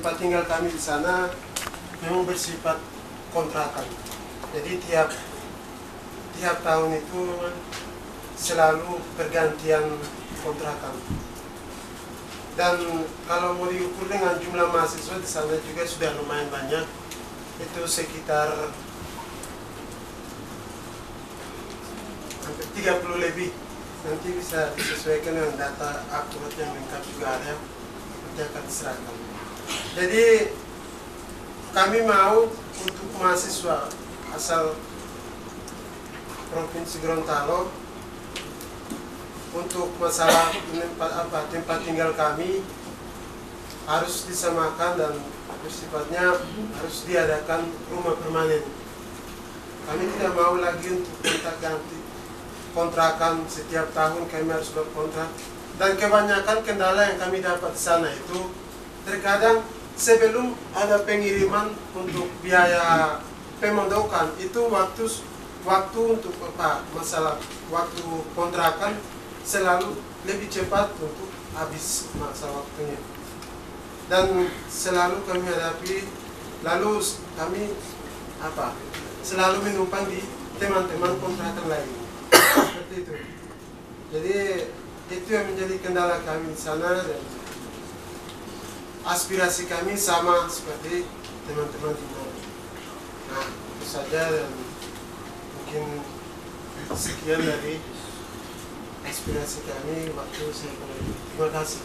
tempat tinggal kami di sana memang bersifat kontrakan. Jadi tiap tahun itu selalu pergantian kontrakan. Dan kalau mau diukur dengan jumlah mahasiswa di sana juga sudah lumayan banyak. Itu sekitar hampir 30 lebih. Nanti bisa disesuaikan dengan data akurat yang lengkap juga ada, nanti akan diserahkan. Jadi kami mau untuk mahasiswa asal Provinsi Gorontalo untuk masalah tempat tinggal kami harus disamakan dan bersifatnya harus diadakan rumah permanen. Kami tidak mau lagi untuk gonta-ganti kontrakan setiap tahun, kami harus berkontrak. Dan kebanyakan kendala yang kami dapat di sana itu terkadang sebelum ada pengiriman untuk biaya pemondokan itu waktu untuk masalah waktu kontrakan selalu lebih cepat untuk habis masa waktunya. Dan selalu kami hadapi, lalu kami selalu menumpang di teman-teman kontrakan lain. Seperti itu. Jadi itu yang menjadi kendala kami di sana, dan aspirasi kami sama seperti teman-teman di sana. Nah, itu saja, dan mungkin sekian dari aspirasi kami waktu saya kembali. Terima kasih.